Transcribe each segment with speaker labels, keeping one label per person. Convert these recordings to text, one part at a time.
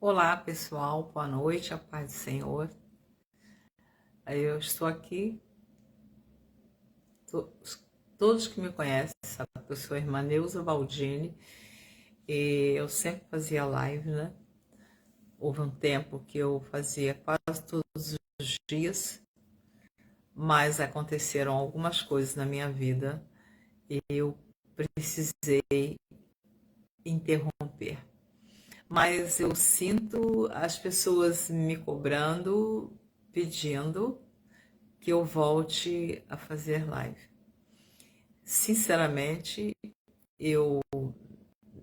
Speaker 1: Olá, pessoal, boa noite, a paz do Senhor. Eu estou aqui, to- todos que me conhecem sabem que eu sou a irmã Neuza Baldini e eu sempre fazia live, né? Houve um tempo que eu fazia quase todos os dias, mas aconteceram algumas coisas na minha vida e eu precisei interromper. Mas eu sinto as pessoas me cobrando, pedindo que eu volte a fazer live. Sinceramente, eu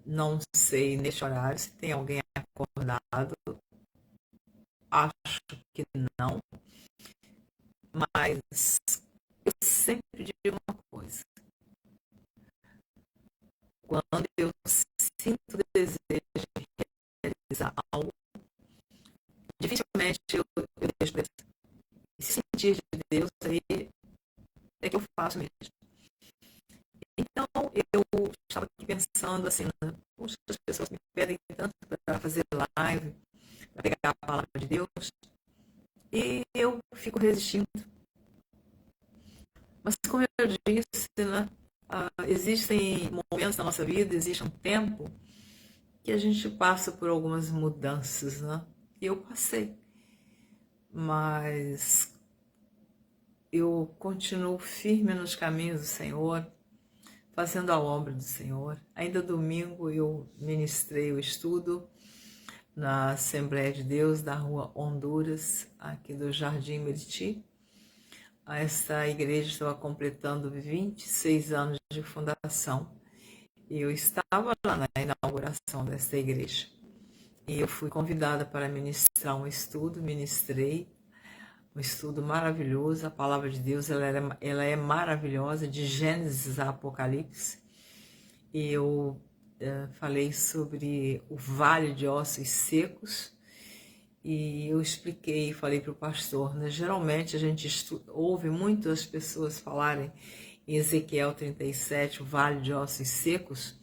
Speaker 1: não sei neste horário se tem alguém acordado, acho que não, mas eu sempre digo uma coisa: quando eu sinto desejo de realizar algo, dificilmente eu deixo de se sentir de Deus, aí é que eu faço mesmo. Então eu estava aqui pensando assim, né? Poxa, as pessoas me pedem tanto para fazer live, para pegar a palavra de Deus, e eu fico resistindo. Mas como eu disse, né, existem momentos na nossa vida, existe um tempo que a gente passa por algumas mudanças, né? E eu passei, mas eu continuo firme nos caminhos do Senhor, fazendo a obra do Senhor. Ainda domingo eu ministrei o estudo na Assembleia de Deus da Rua Honduras, aqui do Jardim Meriti. Essa igreja estava completando 26 anos de fundação e eu estava lá na inauguração dessa igreja. E eu fui convidada para ministrar um estudo, ministrei um estudo maravilhoso. A palavra de Deus ela é maravilhosa, de Gênesis a Apocalipse. E eu falei sobre o vale de ossos secos. E eu expliquei, falei para o pastor, né? Geralmente a gente ouve muitas pessoas falarem em Ezequiel 37, o vale de ossos secos,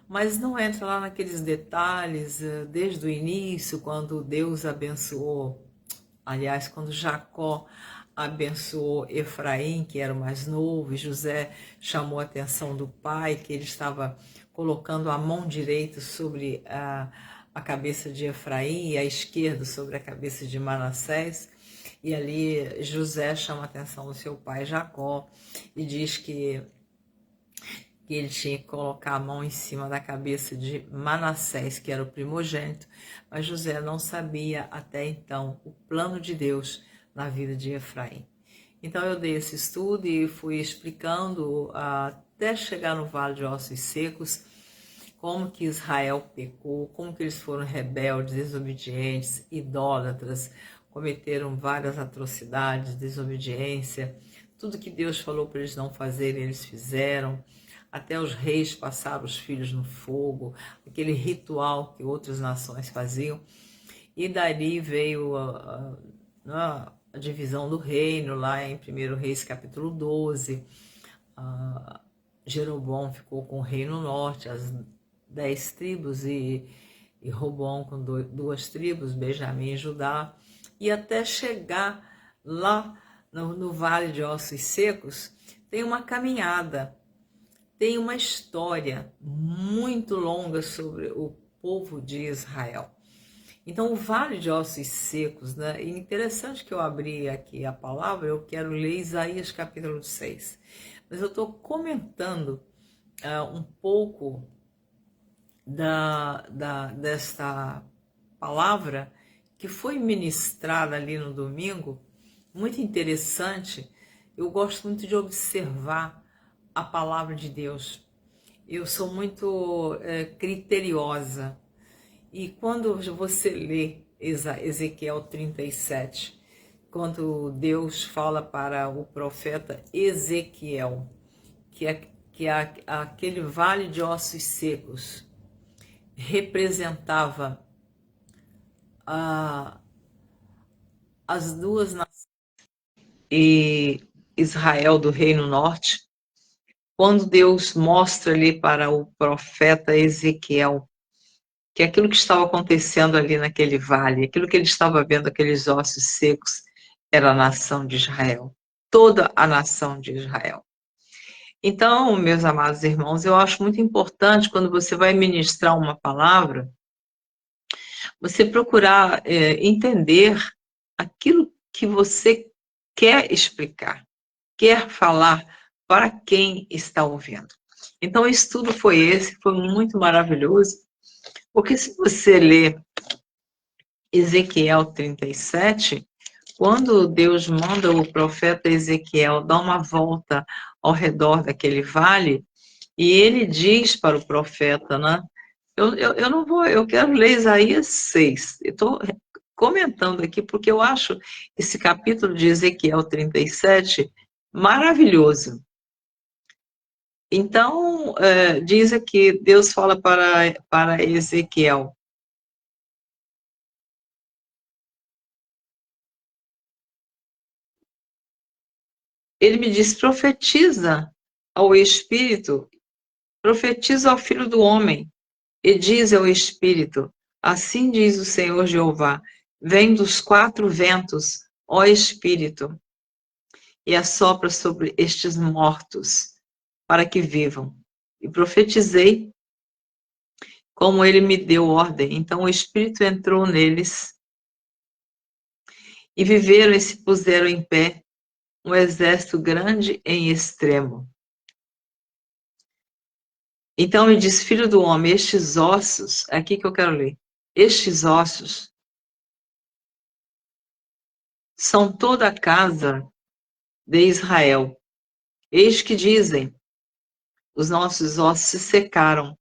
Speaker 1: mas não entra lá naqueles detalhes, desde o início, quando Deus abençoou, aliás, quando Jacó abençoou Efraim, que era o mais novo, e José chamou a atenção do pai, que ele estava colocando a mão direita sobre a cabeça de Efraim e a esquerda sobre a cabeça de Manassés. E ali José chama a atenção do seu pai Jacó e diz que ele tinha que colocar a mão em cima da cabeça de Manassés, que era o primogênito, mas José não sabia até então o plano de Deus na vida de Efraim. Então eu dei esse estudo e fui explicando até chegar no Vale de Ossos Secos, como que Israel pecou, como que eles foram rebeldes, desobedientes, idólatras, cometeram várias atrocidades, desobediência, tudo que Deus falou para eles não fazerem, eles fizeram. Até os reis passaram os filhos no fogo, aquele ritual que outras nações faziam. E dali veio a divisão do reino, lá em 1 Reis capítulo 12. Jeroboão ficou com o reino norte, as 10 tribos, e Roboão com duas tribos, Benjamim e Judá. E até chegar lá no Vale de Ossos Secos, tem uma caminhada, tem uma história muito longa sobre o povo de Israel. Então, o Vale de Ossos Secos, né? E interessante que eu abri aqui a palavra, eu quero ler Isaías capítulo 6. Mas eu estou comentando um pouco desta palavra que foi ministrada ali no domingo, muito interessante. Eu gosto muito de observar a palavra de Deus. Eu sou muito criteriosa. E quando você lê Ezequiel 37, quando Deus fala para o profeta Ezequiel, que aquele vale de ossos secos representava as duas nações e Israel do Reino Norte, quando Deus mostra ali para o profeta Ezequiel que aquilo que estava acontecendo ali naquele vale, aquilo que ele estava vendo, aqueles ossos secos, era a nação de Israel, toda a nação de Israel. Então, meus amados irmãos, eu acho muito importante quando você vai ministrar uma palavra, você procurar entender aquilo que você quer explicar, quer falar para quem está ouvindo. Então, o estudo foi esse, foi muito maravilhoso, porque se você ler Ezequiel 37, quando Deus manda o profeta Ezequiel dar uma volta ao redor daquele vale, e ele diz para o profeta, né? Eu não vou, eu quero ler Isaías 6. Eu estou comentando aqui porque eu acho esse capítulo de Ezequiel 37 maravilhoso. Então, diz aqui, Deus fala para Ezequiel. Ele me diz, profetiza ao Espírito, profetiza ao Filho do Homem, e diz ao Espírito, assim diz o Senhor Jeová, vem dos quatro ventos, ó Espírito, e assopra sobre estes mortos, para que vivam. E profetizei como ele me deu ordem. Então o Espírito entrou neles, e viveram e se puseram em pé, um exército grande em extremo. Então me diz, filho do homem, estes ossos, aqui que eu quero ler, estes ossos são toda a casa de Israel. Eis que dizem, os nossos ossos se secaram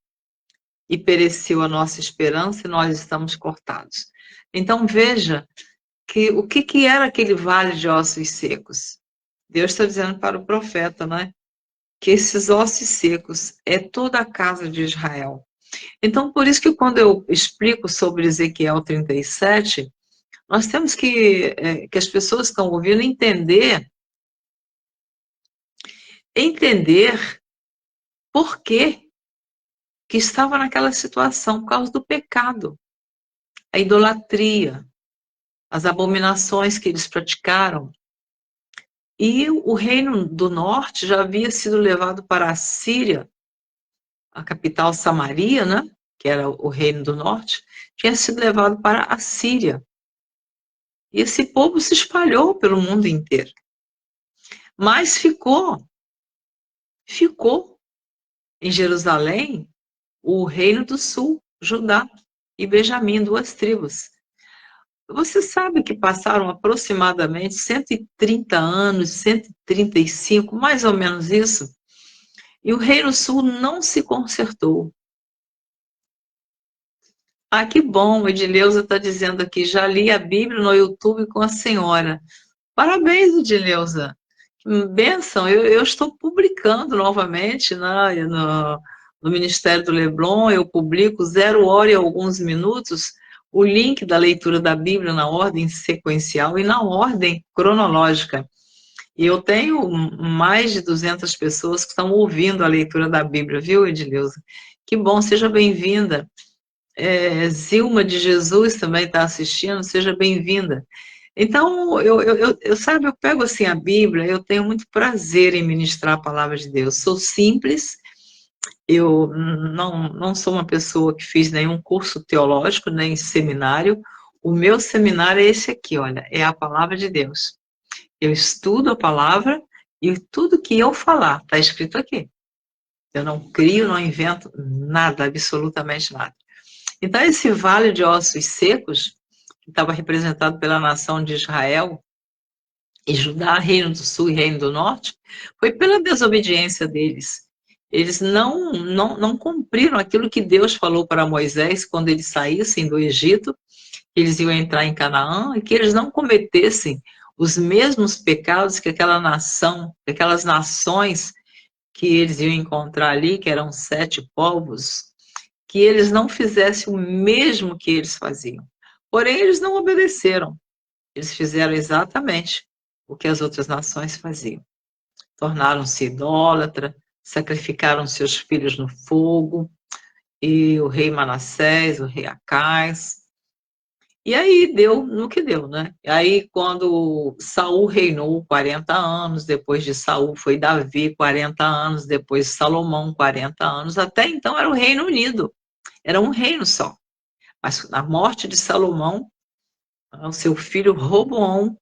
Speaker 1: e pereceu a nossa esperança e nós estamos cortados. Então veja que o que era aquele vale de ossos secos? Deus está dizendo para o profeta, né? Que esses ossos secos é toda a casa de Israel. Então, por isso que quando eu explico sobre Ezequiel 37, nós temos que as pessoas que estão ouvindo entender por que estava naquela situação, por causa do pecado, a idolatria, as abominações que eles praticaram. E o reino do norte já havia sido levado para a Síria, a capital Samaria, né, que era o reino do norte, tinha sido levado para a Síria. E esse povo se espalhou pelo mundo inteiro. Mas ficou em Jerusalém o reino do sul, Judá e Benjamim, duas tribos. Você sabe que passaram aproximadamente 130 anos, 135, mais ou menos isso, e o Reino Sul não se consertou. Ah, que bom, Edileuza está dizendo aqui, já li a Bíblia no YouTube com a senhora. Parabéns, Edileuza. Bênção, eu estou publicando novamente, né, no Ministério do Leblon, eu publico 0 hora e alguns minutos o link da leitura da Bíblia na ordem sequencial e na ordem cronológica. E eu tenho mais de 200 pessoas que estão ouvindo a leitura da Bíblia, viu, Edileuza? Que bom, seja bem-vinda. Zilma de Jesus também está assistindo, seja bem-vinda. Então, sabe, eu pego assim a Bíblia, eu tenho muito prazer em ministrar a palavra de Deus. Sou simples, eu não sou uma pessoa que fiz nenhum curso teológico, nem seminário. O meu seminário é esse aqui, olha, é a palavra de Deus. Eu estudo a palavra e tudo que eu falar está escrito aqui. Eu não crio, não invento nada, absolutamente nada. Então, esse vale de ossos secos, que estava representado pela nação de Israel, e Judá, Reino do Sul e Reino do Norte, foi pela desobediência deles. Eles não cumpriram aquilo que Deus falou para Moisés quando eles saíssem do Egito, que eles iam entrar em Canaã, e que eles não cometessem os mesmos pecados que aquela nação, aquelas nações que eles iam encontrar ali, que eram 7 povos, que eles não fizessem o mesmo que eles faziam. Porém, eles não obedeceram. Eles fizeram exatamente o que as outras nações faziam. Tornaram-se idólatras, sacrificaram seus filhos no fogo, e o rei Manassés, o rei Acais. E aí deu no que deu, né? E aí quando Saul reinou 40 anos, depois de Saul foi Davi 40 anos, depois Salomão 40 anos, até então era o Reino Unido, era um reino só. Mas na morte de Salomão, o seu filho Roboão,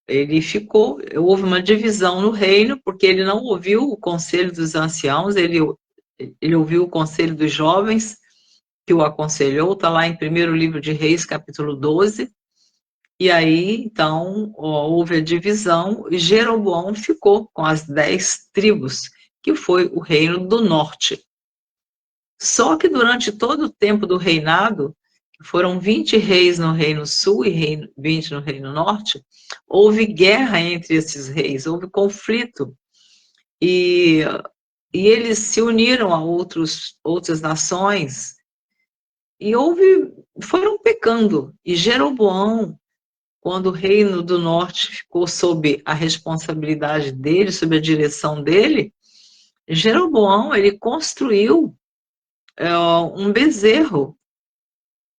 Speaker 1: ele ficou, houve uma divisão no reino, porque ele não ouviu o conselho dos anciãos, ele ouviu o conselho dos jovens, que o aconselhou, está lá em 1º livro de Reis, capítulo 12, e aí, então, houve a divisão, e Jeroboão ficou com as 10 tribos, que foi o reino do norte. Só que durante todo o tempo do reinado, foram 20 reis no Reino Sul e 20 no Reino Norte, houve guerra entre esses reis, houve conflito. E eles se uniram a outras nações e foram pecando. E Jeroboão, quando o Reino do Norte ficou sob a responsabilidade dele, sob a direção dele, Jeroboão, ele construiu um bezerro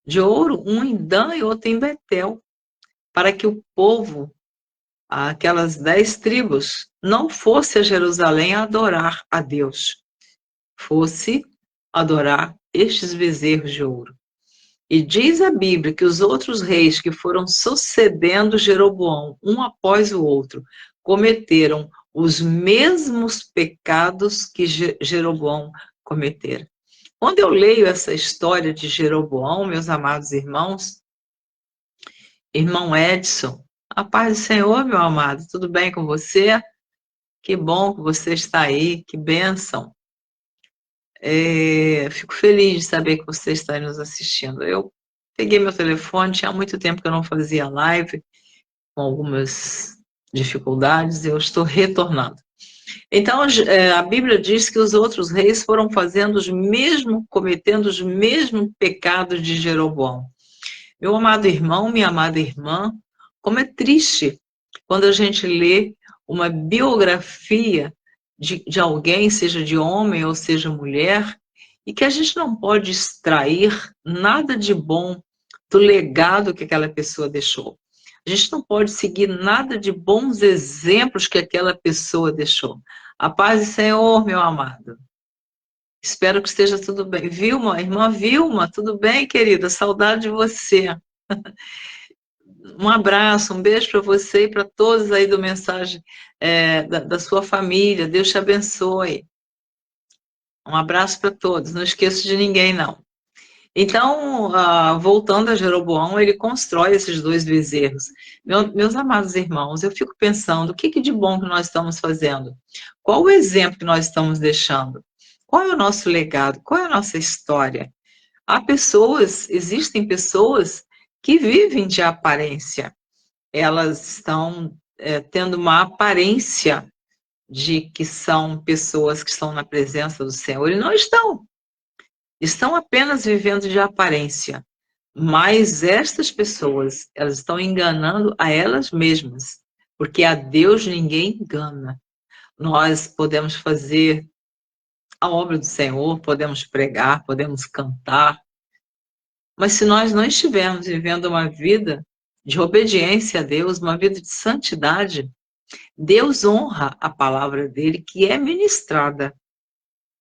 Speaker 1: de ouro, um em Dan e outro em Betel, para que o povo, aquelas 10 tribos, não fosse a Jerusalém adorar a Deus, fosse adorar estes bezerros de ouro. E diz a Bíblia que os outros reis que foram sucedendo Jeroboão, um após o outro, cometeram os mesmos pecados que Jeroboão cometera. Quando eu leio essa história de Jeroboão, meus amados irmãos, irmão Edson, a paz do Senhor, meu amado, tudo bem com você? Que bom que você está aí, que bênção. Fico feliz de saber que você está aí nos assistindo. Eu peguei meu telefone, tinha muito tempo que eu não fazia live, com algumas dificuldades, e eu estou retornando. Então, a Bíblia diz que os outros reis foram cometendo os mesmos pecados de Jeroboão. Meu amado irmão, minha amada irmã, como é triste quando a gente lê uma biografia de alguém, seja de homem ou seja mulher, e que a gente não pode extrair nada de bom do legado que aquela pessoa deixou. A gente não pode seguir nada de bons exemplos que aquela pessoa deixou. A paz do Senhor, meu amado. Espero que esteja tudo bem. Vilma, irmã Vilma, tudo bem, querida? Saudade de você. Um abraço, um beijo para você e para todos aí do Mensagem da sua família. Deus te abençoe. Um abraço para todos. Não esqueço de ninguém, não. Então, voltando a Jeroboão, ele constrói esses 2 bezerros. Meus amados irmãos, eu fico pensando, o que de bom que nós estamos fazendo? Qual o exemplo que nós estamos deixando? Qual é o nosso legado? Qual é a nossa história? Existem pessoas que vivem de aparência. Elas estão tendo uma aparência de que são pessoas que estão na presença do Senhor, e não estão. Estão apenas vivendo de aparência. Mas estas pessoas, elas estão enganando a elas mesmas, porque a Deus ninguém engana. Nós podemos fazer a obra do Senhor, podemos pregar, podemos cantar, mas se nós não estivermos vivendo uma vida de obediência a Deus, uma vida de santidade, Deus honra a palavra dele que é ministrada.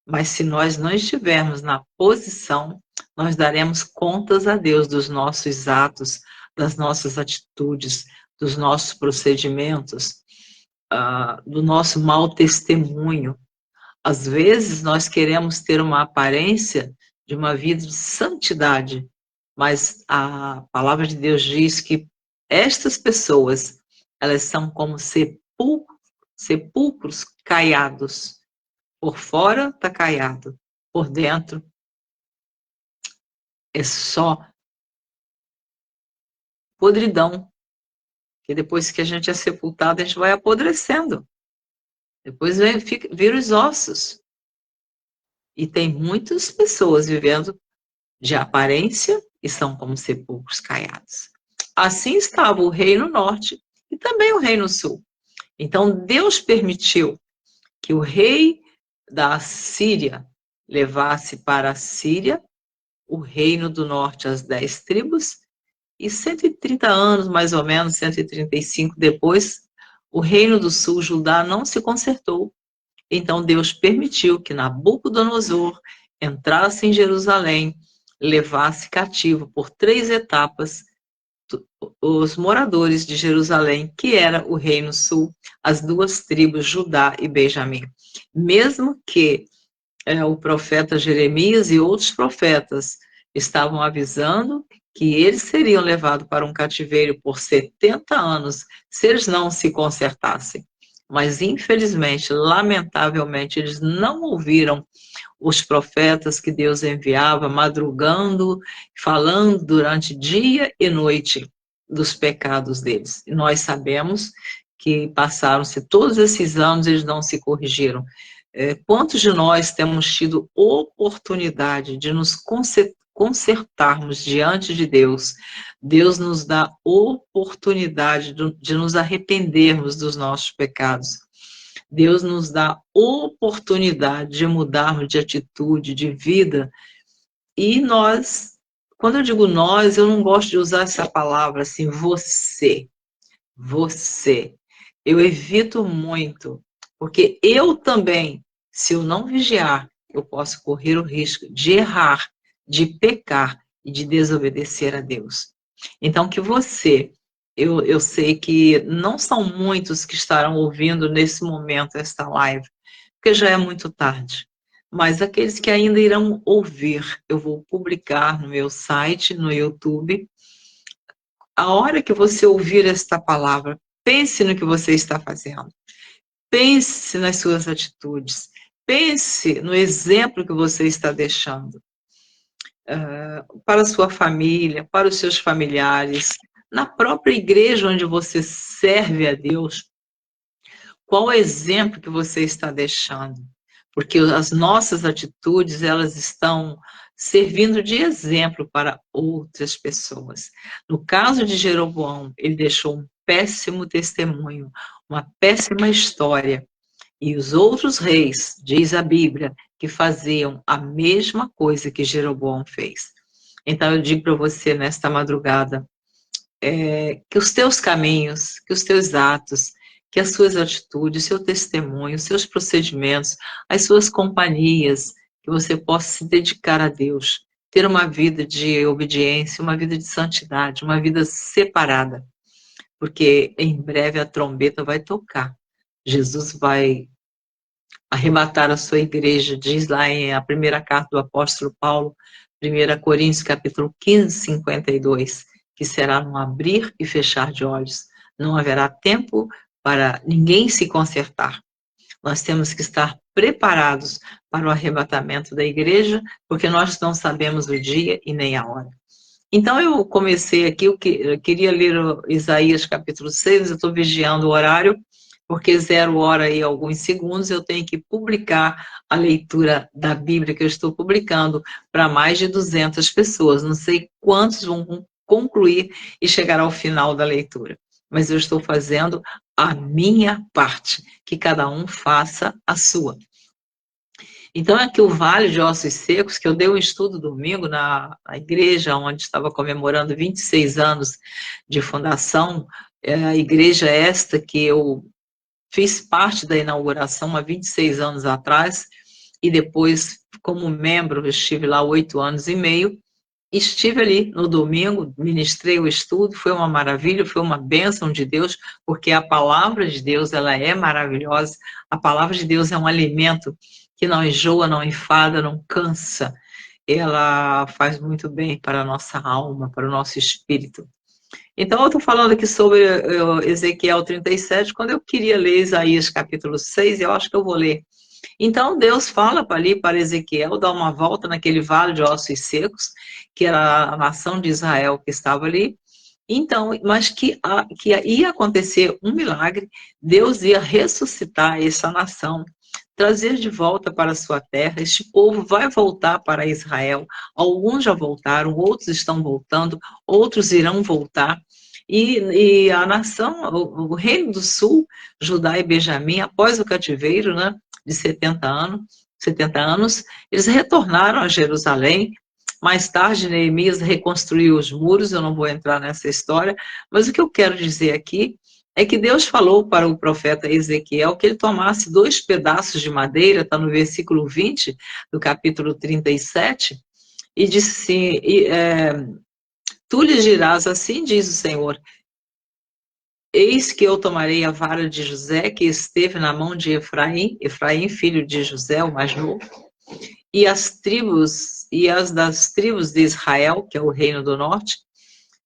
Speaker 1: Mas se nós não estivermos na posição, nós daremos contas a Deus dos nossos atos, das nossas atitudes, dos nossos procedimentos, do nosso mau testemunho. Às vezes nós queremos ter uma aparência de uma vida de santidade, mas a palavra de Deus diz que estas pessoas, elas são como sepulcros caiados. Por fora está caiado, por dentro é só podridão. Que depois que a gente é sepultado, a gente vai apodrecendo. Depois vira os ossos. E tem muitas pessoas vivendo de aparência e são como sepulcros caiados. Assim estava o Reino Norte e também o Reino Sul. Então Deus permitiu que o rei da Síria, levasse para a Síria o reino do norte, as 10 tribos, e 130 anos, mais ou menos, 135 depois, o reino do sul, Judá, não se consertou. Então Deus permitiu que Nabucodonosor entrasse em Jerusalém, levasse cativo por 3 etapas os moradores de Jerusalém, que era o reino sul, as 2 tribos, Judá e Benjamim. Mesmo que o profeta Jeremias e outros profetas estavam avisando que eles seriam levados para um cativeiro por 70 anos, se eles não se consertassem. Mas, infelizmente, lamentavelmente, eles não ouviram os profetas que Deus enviava, madrugando, falando durante dia e noite dos pecados deles. E nós sabemos que passaram-se todos esses anos, eles não se corrigiram. Quantos de nós temos tido oportunidade de nos consertarmos diante de Deus? Deus nos dá oportunidade de nos arrependermos dos nossos pecados. Deus nos dá oportunidade de mudarmos de atitude, de vida. E nós, quando eu digo nós, eu não gosto de usar essa palavra assim, você. Eu evito muito, porque eu também, se eu não vigiar, eu posso correr o risco de errar, de pecar e de desobedecer a Deus. Então, que você, eu sei que não são muitos que estarão ouvindo nesse momento esta live, porque já é muito tarde. Mas aqueles que ainda irão ouvir, eu vou publicar no meu site, no YouTube. A hora que você ouvir esta palavra, pense no que você está fazendo. Pense nas suas atitudes. Pense no exemplo que você está deixando para a sua família, para os seus familiares, na própria igreja onde você serve a Deus. Qual o exemplo que você está deixando? Porque as nossas atitudes, elas estão servindo de exemplo para outras pessoas. No caso de Jeroboão, ele deixou um péssimo testemunho, uma péssima história. E os outros reis, diz a Bíblia, que faziam a mesma coisa que Jeroboão fez. Então eu digo para você nesta madrugada, que os teus caminhos, que os teus atos, que as suas atitudes, seu testemunho, seus procedimentos, as suas companhias, que você possa se dedicar a Deus, ter uma vida de obediência, uma vida de santidade, uma vida separada, porque em breve a trombeta vai tocar. Jesus vai arrebatar a sua igreja, diz lá em a primeira carta do apóstolo Paulo, 1 Coríntios capítulo 15, 52, que será num abrir e fechar de olhos. Não haverá tempo para ninguém se consertar. Nós temos que estar preparados para o arrebatamento da igreja, porque nós não sabemos o dia e nem a hora. Então eu comecei aqui, eu queria ler o Isaías capítulo 6, eu estou vigiando o horário, porque 0 hora e alguns segundos eu tenho que publicar a leitura da Bíblia que eu estou publicando para mais de 200 pessoas. Não sei quantos vão concluir e chegar ao final da leitura, mas eu estou fazendo a minha parte, que cada um faça a sua. Então, aqui o Vale de Ossos Secos, que eu dei um estudo domingo na igreja, onde estava comemorando 26 anos de fundação, a igreja esta que eu fiz parte da inauguração há 26 anos atrás, e depois, como membro, eu estive lá 8 anos e meio, estive ali no domingo, ministrei o estudo, foi uma maravilha, foi uma bênção de Deus, porque a palavra de Deus, ela é maravilhosa, a palavra de Deus é um alimento que não enjoa, não enfada, não cansa, ela faz muito bem para a nossa alma, para o nosso espírito. Então, eu estou falando aqui sobre Ezequiel 37, quando eu queria ler Isaías capítulo 6, eu acho que eu vou ler. Então, Deus fala ali para Ezequiel dar uma volta naquele vale de ossos secos, que era a nação de Israel que estava ali. Então, mas que ia acontecer um milagre, Deus ia ressuscitar essa nação, trazer de volta para a sua terra, este povo vai voltar para Israel, alguns já voltaram, outros estão voltando, outros irão voltar, e a nação, o reino do sul, Judá e Benjamim, após o cativeiro, né, de 70 anos, 70 anos, eles retornaram a Jerusalém. Mais tarde, Neemias reconstruiu os muros, eu não vou entrar nessa história, mas o que eu quero dizer aqui é que Deus falou para o profeta Ezequiel que ele tomasse 2 pedaços de madeira, está no versículo 20 do capítulo 37, e disse assim, tu lhes dirás, assim diz o Senhor, eis que eu tomarei a vara de José, que esteve na mão de Efraim, Efraim, filho de José, o mais novo, e as das tribos de Israel, que é o reino do norte,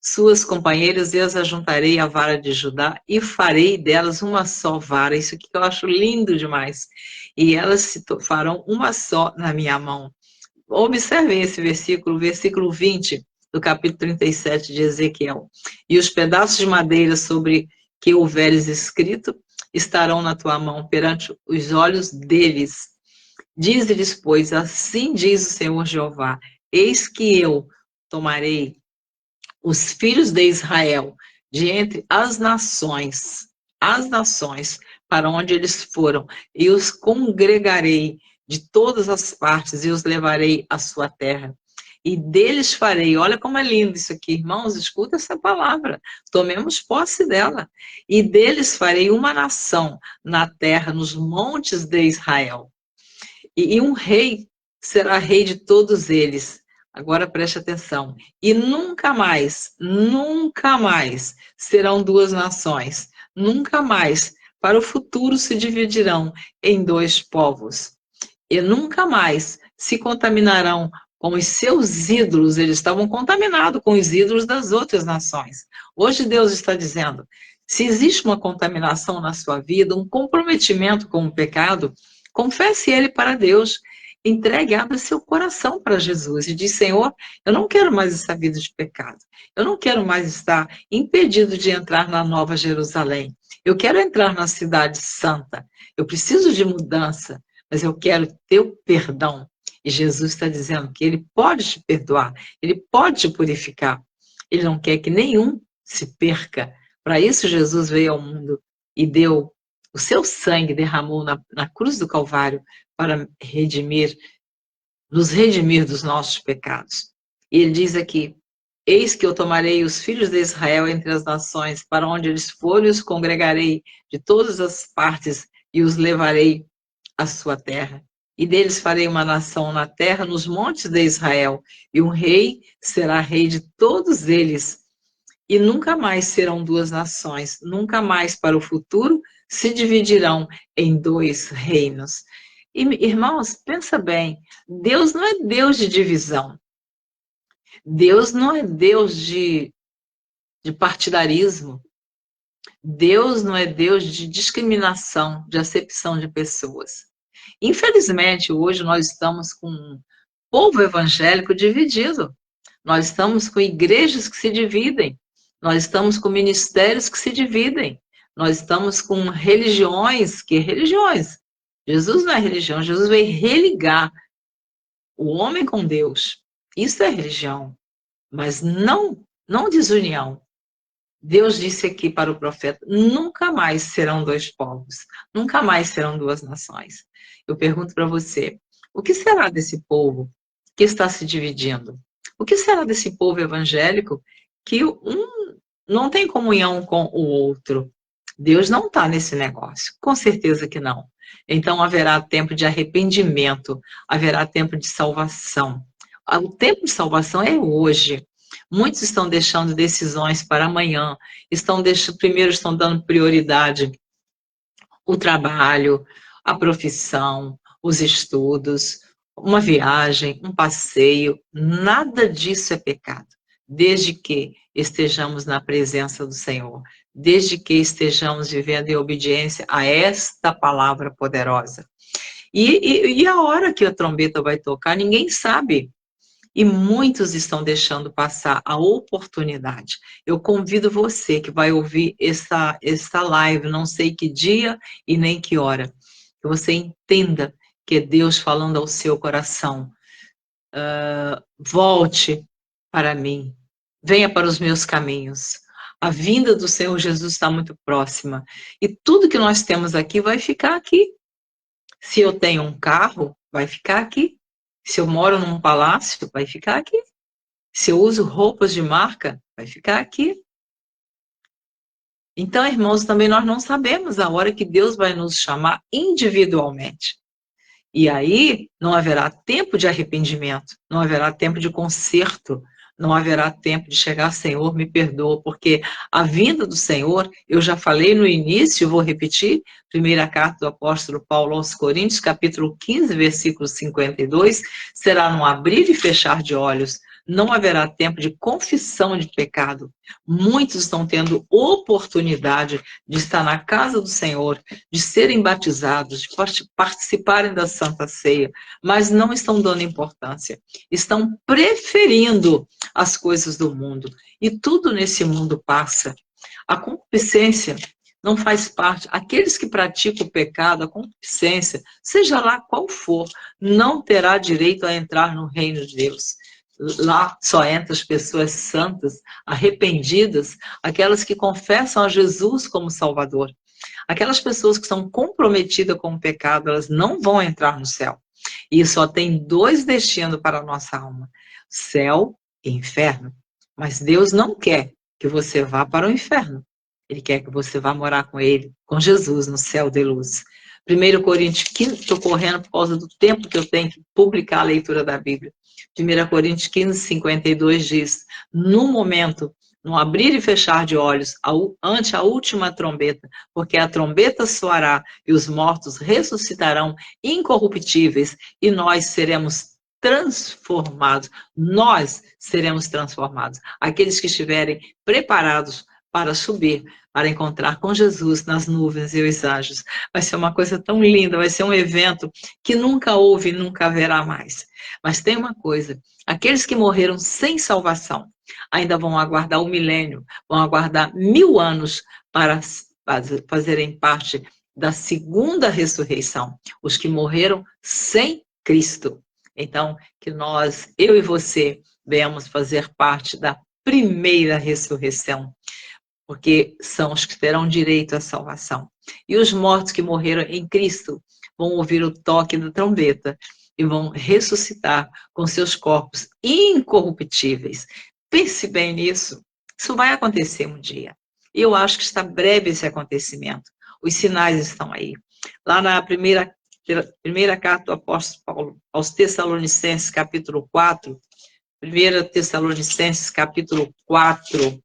Speaker 1: suas companheiras, e as ajuntarei à vara de Judá, e farei delas uma só vara. Isso aqui que eu acho lindo demais. E elas farão uma só na minha mão. Observem esse versículo 20 do capítulo 37 de Ezequiel. E os pedaços de madeira sobre que houveres escrito estarão na tua mão perante os olhos deles. Dize-lhes, pois, assim diz o Senhor Jeová, eis que eu tomarei os filhos de Israel de entre as nações, para onde eles foram, e os congregarei de todas as partes, e os levarei à sua terra. E deles farei, olha como é lindo isso aqui, irmãos, escuta essa palavra, tomemos posse dela. E deles farei uma nação na terra, nos montes de Israel. E um rei será rei de todos eles. Agora preste atenção. E nunca mais serão 2 nações. Nunca mais, para o futuro, se dividirão em 2 povos. E nunca mais se contaminarão com os seus ídolos. Eles estavam contaminados com os ídolos das outras nações. Hoje Deus está dizendo, se existe uma contaminação na sua vida, um comprometimento com o pecado, confesse ele para Deus, entregue, abra seu coração para Jesus e diz, Senhor, eu não quero mais essa vida de pecado, eu não quero mais estar impedido de entrar na Nova Jerusalém, eu quero entrar na cidade santa, eu preciso de mudança, mas eu quero teu perdão. E Jesus está dizendo que ele pode te perdoar, ele pode te purificar, ele não quer que nenhum se perca. Para isso Jesus veio ao mundo e deu o seu sangue, derramou na cruz do Calvário para nos redimir dos nossos pecados. E ele diz aqui, eis que eu tomarei os filhos de Israel entre as nações, para onde eles forem, os congregarei de todas as partes e os levarei à sua terra. E deles farei uma nação na terra, nos montes de Israel, e um rei será rei de todos eles. E nunca mais serão 2 nações, nunca mais para o futuro se dividirão em 2 reinos. E, irmãos, pensa bem, Deus não é Deus de divisão. Deus não é Deus de partidarismo. Deus não é Deus de discriminação, de acepção de pessoas. Infelizmente, hoje nós estamos com um povo evangélico dividido. Nós estamos com igrejas que se dividem. Nós estamos com ministérios que se dividem. Nós estamos com religiões. Que religiões? Jesus não é religião, Jesus veio religar o homem com Deus. Isso é religião, mas não desunião. Deus disse aqui para o profeta, nunca mais serão 2 povos, nunca mais serão 2 nações. Eu pergunto para você, o que será desse povo que está se dividindo? O que será desse povo evangélico que um não tem comunhão com o outro? Deus não está nesse negócio, com certeza que não. Então haverá tempo de arrependimento, haverá tempo de salvação. O tempo de salvação é hoje. Muitos estão deixando decisões para amanhã, primeiro estão dando prioridade o trabalho, a profissão, os estudos, uma viagem, um passeio, nada disso é pecado, desde que estejamos na presença do Senhor, desde que estejamos vivendo em obediência a esta palavra poderosa. E a hora que a trombeta vai tocar, ninguém sabe. E muitos estão deixando passar a oportunidade. Eu convido você que vai ouvir essa live, não sei que dia e nem que hora, que você entenda que é Deus falando ao seu coração. Volte para mim, venha para os meus caminhos. A vinda do Senhor Jesus está muito próxima. E tudo que nós temos aqui vai ficar aqui. Se eu tenho um carro, vai ficar aqui. Se eu moro num palácio, vai ficar aqui. Se eu uso roupas de marca, vai ficar aqui. Então, irmãos, também nós não sabemos a hora que Deus vai nos chamar individualmente. E aí não haverá tempo de arrependimento, não haverá tempo de conserto, não haverá tempo de chegar, Senhor, me perdoa, porque a vinda do Senhor, eu já falei no início, vou repetir, primeira carta do apóstolo Paulo aos Coríntios, capítulo 15, versículo 52, será num abrir e fechar de olhos, não haverá tempo de confissão de pecado. Muitos estão tendo oportunidade de estar na casa do Senhor, de serem batizados, de participarem da Santa Ceia, mas não estão dando importância. Estão preferindo as coisas do mundo. E tudo nesse mundo passa. A concupiscência não faz parte. Aqueles que praticam o pecado, a concupiscência, seja lá qual for, não terá direito a entrar no reino de Deus. Lá só entram as pessoas santas, arrependidas, aquelas que confessam a Jesus como Salvador. Aquelas pessoas que são comprometidas com o pecado, elas não vão entrar no céu. E só tem dois destinos para a nossa alma: céu e inferno. Mas Deus não quer que você vá para o inferno. Ele quer que você vá morar com Ele, com Jesus, no céu de luz. 1 Coríntios 15, estou correndo por causa do tempo que eu tenho que publicar a leitura da Bíblia. 1 Coríntios 15, 52 diz: no momento, no abrir e fechar de olhos, ante a última trombeta, porque a trombeta soará e os mortos ressuscitarão incorruptíveis e nós seremos transformados. Nós seremos transformados. Aqueles que estiverem preparados para subir, para encontrar com Jesus nas nuvens e os anjos. Vai ser uma coisa tão linda, vai ser um evento que nunca houve e nunca haverá mais. Mas tem uma coisa, aqueles que morreram sem salvação ainda vão aguardar o milênio, vão aguardar 1000 anos para fazerem parte da segunda ressurreição, os que morreram sem Cristo. Então, que nós, eu e você, venhamos fazer parte da primeira ressurreição, porque são os que terão direito à salvação. E os mortos que morreram em Cristo vão ouvir o toque da trombeta e vão ressuscitar com seus corpos incorruptíveis. Pense bem nisso. Isso vai acontecer um dia. E eu acho que está breve esse acontecimento. Os sinais estão aí. Lá na primeira carta do apóstolo Paulo aos Tessalonicenses, capítulo 4, 1 Tessalonicenses, capítulo 4,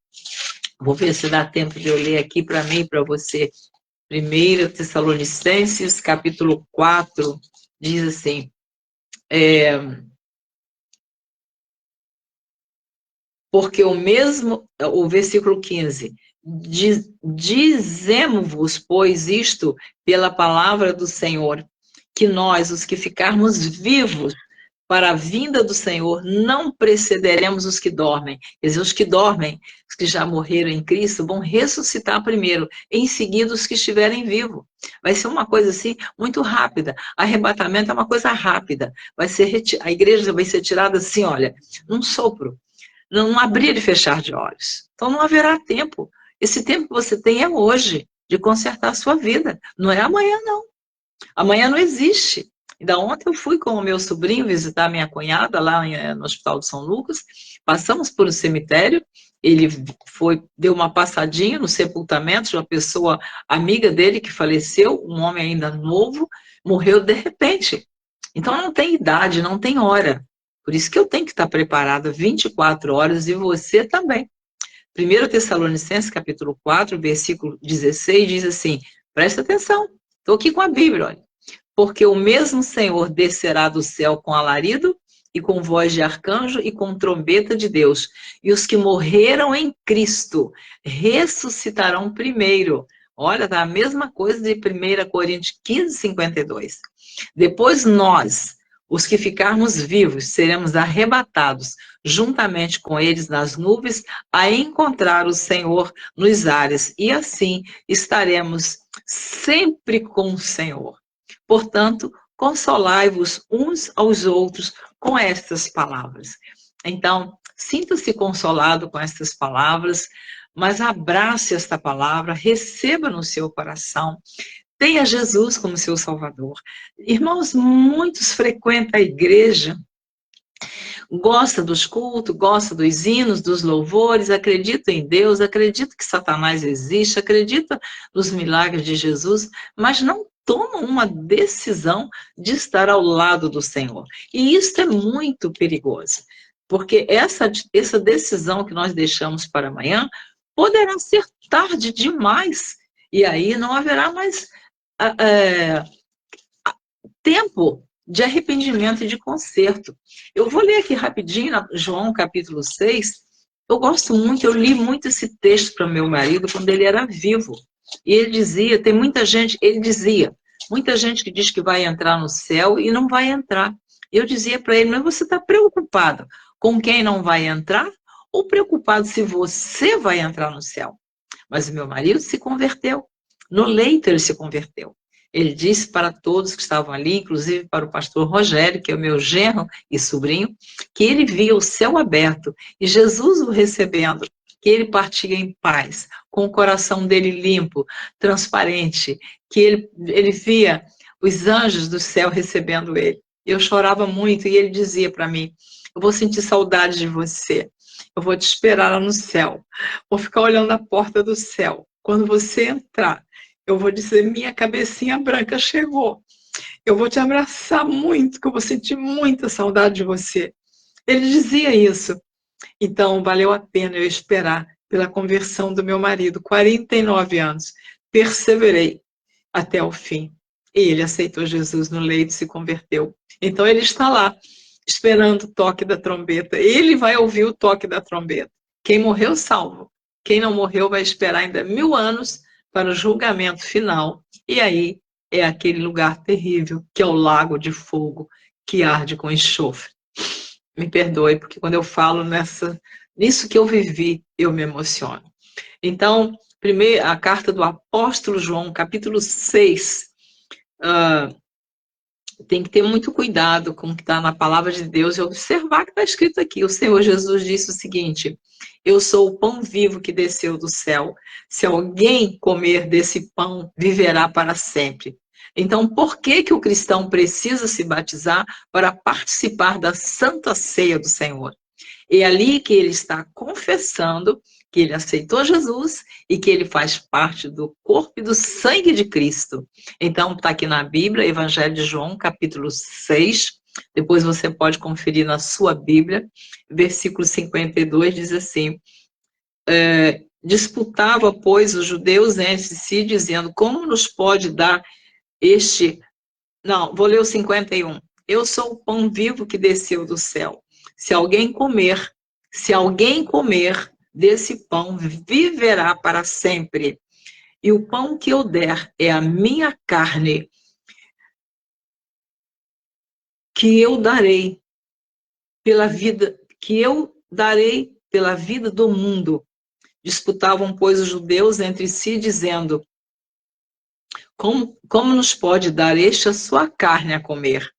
Speaker 1: vou ver se dá tempo de eu ler aqui para mim e para você. 1 Tessalonicenses, capítulo 4, diz assim, porque o versículo 15, dizemos-vos, pois, isto pela palavra do Senhor, que nós, os que ficarmos vivos para a vinda do Senhor, não precederemos os que dormem. Quer dizer, os que dormem, os que já morreram em Cristo, vão ressuscitar primeiro, em seguida os que estiverem vivos. Vai ser uma coisa assim, muito rápida. Arrebatamento é uma coisa rápida. A igreja vai ser tirada assim, olha, num sopro. Não abrir e fechar de olhos. Então não haverá tempo. Esse tempo que você tem é hoje, de consertar a sua vida. Não é amanhã, não. Amanhã não existe. Ainda ontem eu fui com o meu sobrinho visitar minha cunhada lá no Hospital de São Lucas. Passamos por um cemitério. Ele deu uma passadinha no sepultamento de uma pessoa amiga dele que faleceu, um homem ainda novo, morreu de repente. Então não tem idade, não tem hora. Por isso que eu tenho que estar preparada 24 horas e você também. 1 Tessalonicenses, capítulo 4, versículo 16, diz assim, presta atenção, estou aqui com a Bíblia, olha. Porque o mesmo Senhor descerá do céu com alarido e com voz de arcanjo e com trombeta de Deus. E os que morreram em Cristo ressuscitarão primeiro. Olha, tá a mesma coisa de 1 Coríntios 15, 52. Depois nós, os que ficarmos vivos, seremos arrebatados juntamente com eles nas nuvens a encontrar o Senhor nos ares. E assim estaremos sempre com o Senhor. Portanto, consolai-vos uns aos outros com estas palavras. Então, sinta-se consolado com estas palavras, mas abrace esta palavra, receba no seu coração,
Speaker 2: tenha Jesus como seu Salvador. Irmãos, muitos frequentam a igreja, gosta dos cultos, gosta dos hinos, dos louvores, acredita em Deus, acredita que Satanás existe, acredita nos milagres de Jesus, mas não toma uma decisão de estar ao lado do Senhor. E isso é muito perigoso, porque essa decisão que nós deixamos para amanhã poderá ser tarde demais, e aí não haverá mais tempo de arrependimento e de conserto. Eu vou ler aqui rapidinho, João capítulo 6. Eu gosto muito, eu li muito esse texto para meu marido quando ele era vivo. E ele dizia, tem muita gente, ele dizia, muita gente que diz que vai entrar no céu e não vai entrar. Eu dizia para ele, mas você está preocupado com quem não vai entrar ou preocupado se você vai entrar no céu? Mas o meu marido se converteu. No leito ele se converteu. Ele disse para todos que estavam ali, inclusive para o pastor Rogério, que é o meu genro e sobrinho, que ele via o céu aberto e Jesus o recebendo, que ele partia em paz, com o coração dele limpo, transparente, que ele via os anjos do céu recebendo ele. Eu chorava muito e ele dizia para mim, eu vou sentir saudade de você, eu vou te esperar lá no céu, vou ficar olhando a porta do céu. Quando você entrar, eu vou dizer, minha cabecinha branca chegou. Eu vou te abraçar muito, que eu vou sentir muita saudade de você. Ele dizia isso. Então, valeu a pena eu esperar pela conversão do meu marido. 49 anos. Perseverei até o fim. E ele aceitou Jesus no leito e se converteu. Então, ele está lá, esperando o toque da trombeta. Ele vai ouvir o toque da trombeta. Quem morreu, salvo. Quem não morreu vai esperar ainda 1000 anos para o julgamento final. E aí é aquele lugar terrível, que é o lago de fogo, que arde com enxofre. Me perdoe, porque quando eu falo nisso que eu vivi, eu me emociono. Então, primeiro, a carta do apóstolo João, capítulo 6, tem que ter muito cuidado com o que está na palavra de Deus e observar o que está escrito aqui. O Senhor Jesus disse o seguinte, eu sou o pão vivo que desceu do céu. Se alguém comer desse pão, viverá para sempre. Então, por que que o cristão precisa se batizar para participar da santa ceia do Senhor? É ali que ele está confessando que ele aceitou Jesus e que ele faz parte do corpo e do sangue de Cristo. Então, está aqui na Bíblia, Evangelho de João, capítulo 6. Depois você pode conferir na sua Bíblia. Versículo 52 diz assim, disputava, pois, os judeus entre si, dizendo, como nos pode dar este... Não, vou ler o 51. Eu sou o pão vivo que desceu do céu. Se alguém comer desse pão, viverá para sempre. E o pão que eu der é a minha carne, que eu darei pela vida do mundo. Disputavam, pois, os judeus entre si, dizendo, como nos pode dar este a sua carne a comer?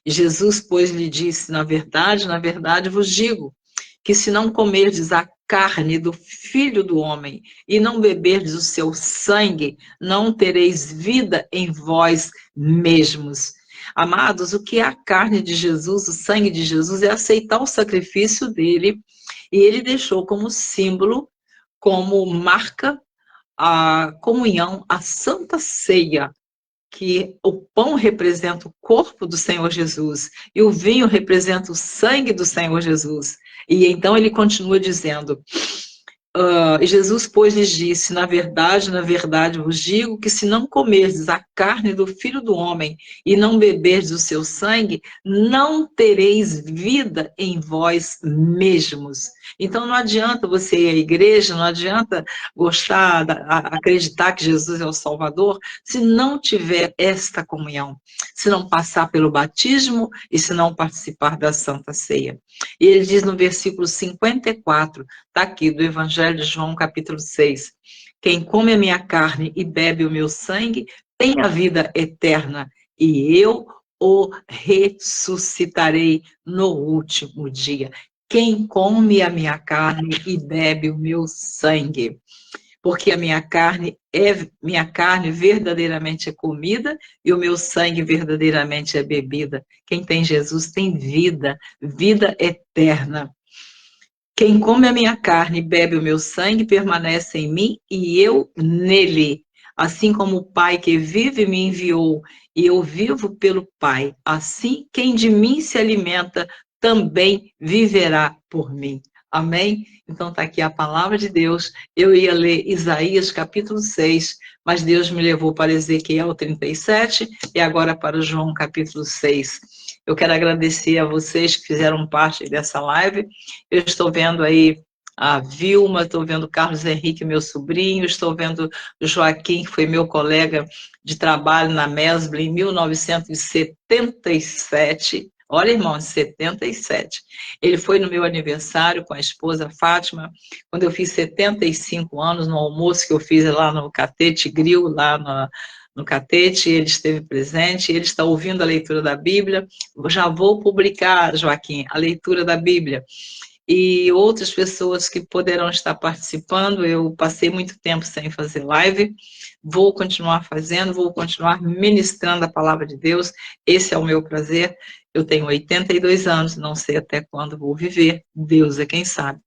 Speaker 2: E Jesus, pois, lhe disse, na verdade vos digo, que se não comerdes a carne do Filho do Homem e não beberdes o seu sangue, não tereis vida em vós mesmos. Amados, o que é a carne de Jesus, o sangue de Jesus, é aceitar o sacrifício dele, e ele deixou como símbolo, como marca, a comunhão, a santa ceia, que o pão representa o corpo do Senhor Jesus e o vinho representa o sangue do Senhor Jesus. E então ele continua dizendo, Jesus, pois, lhes disse, na verdade vos digo que se não comerdes a carne do Filho do Homem e não beberdes o seu sangue, não tereis vida em vós mesmos. Então não adianta você ir à igreja, não adianta gostar, acreditar que Jesus é o Salvador, se não tiver esta comunhão, se não passar pelo batismo e se não participar da Santa Ceia. E ele diz no versículo 54, está aqui, do Evangelho de João, capítulo 6. Quem come a minha carne e bebe o meu sangue, tem a vida eterna, e eu o ressuscitarei no último dia. Quem come a minha carne e bebe o meu sangue. porque a minha carne verdadeiramente é comida e o meu sangue verdadeiramente é bebida. Quem tem Jesus tem vida, vida eterna. Quem come a minha carne e bebe o meu sangue permanece em mim e eu nele. Assim como o Pai que vive me enviou e eu vivo pelo Pai, assim quem de mim se alimenta também viverá por mim. Amém? Então está aqui a palavra de Deus. Eu ia ler Isaías capítulo 6, mas Deus me levou para Ezequiel 37 e agora para João capítulo 6. Eu quero agradecer a vocês que fizeram parte dessa live. Eu estou vendo aí a Vilma, estou vendo o Carlos Henrique, meu sobrinho, estou vendo o Joaquim, que foi meu colega de trabalho na Mesbla em 1977. Olha, irmão, de 77. Ele foi no meu aniversário com a esposa Fátima, quando eu fiz 75 anos, no almoço que eu fiz lá no Catete Grill, lá no Catete, ele esteve presente, ele está ouvindo a leitura da Bíblia. Já vou publicar, Joaquim, a leitura da Bíblia. E outras pessoas que poderão estar participando. Eu passei muito tempo sem fazer live, vou continuar fazendo, vou continuar ministrando a palavra de Deus, esse é o meu prazer. Eu tenho 82 anos, não sei até quando vou viver, Deus é quem sabe.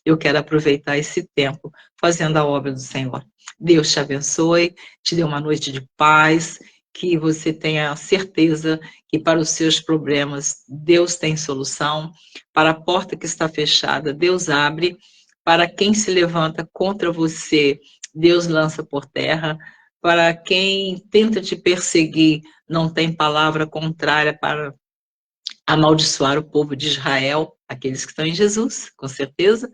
Speaker 2: Eu quero aproveitar esse tempo fazendo a obra do Senhor. Deus te abençoe, te dê uma noite de paz, que você tenha certeza que para os seus problemas Deus tem solução, para a porta que está fechada Deus abre, para quem se levanta contra você Deus lança por terra, para quem tenta te perseguir não tem palavra contrária para amaldiçoar o povo de Israel, aqueles que estão em Jesus, com certeza.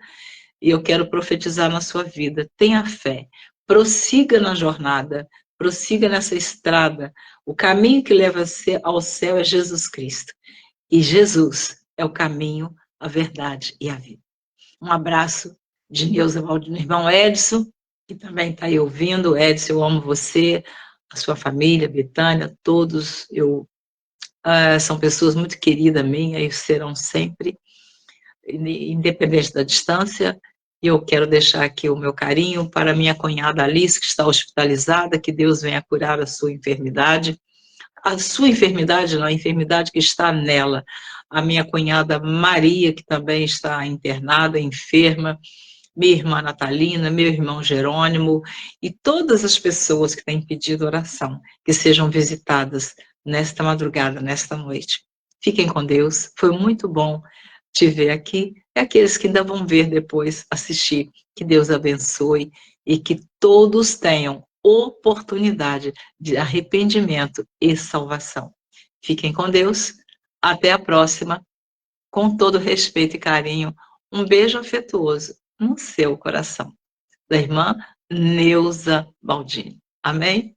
Speaker 2: E eu quero profetizar na sua vida. Tenha fé, prossiga na jornada, prossiga nessa estrada. O caminho que leva ao céu é Jesus Cristo. E Jesus é o caminho, a verdade e a vida. Um abraço de Neuza Valdino, irmão Edson, que também está aí ouvindo. Edson, eu amo você, a sua família, Betânia, todos. São pessoas muito queridas minhas e serão sempre, independente da distância. E eu quero deixar aqui o meu carinho para minha cunhada Alice, que está hospitalizada, que Deus venha curar a sua enfermidade. A sua enfermidade, não, a enfermidade que está nela. A minha cunhada Maria, que também está internada, enferma. Minha irmã Natalina, meu irmão Jerônimo e todas as pessoas que têm pedido oração, que sejam visitadas nesta madrugada, nesta noite. Fiquem com Deus, foi muito bom te ver aqui, e aqueles que ainda vão ver depois, assistir. Que Deus abençoe e que todos tenham oportunidade de arrependimento e salvação. Fiquem com Deus, até a próxima, com todo respeito e carinho, um beijo afetuoso no seu coração. Da irmã Neuza Baldini. Amém?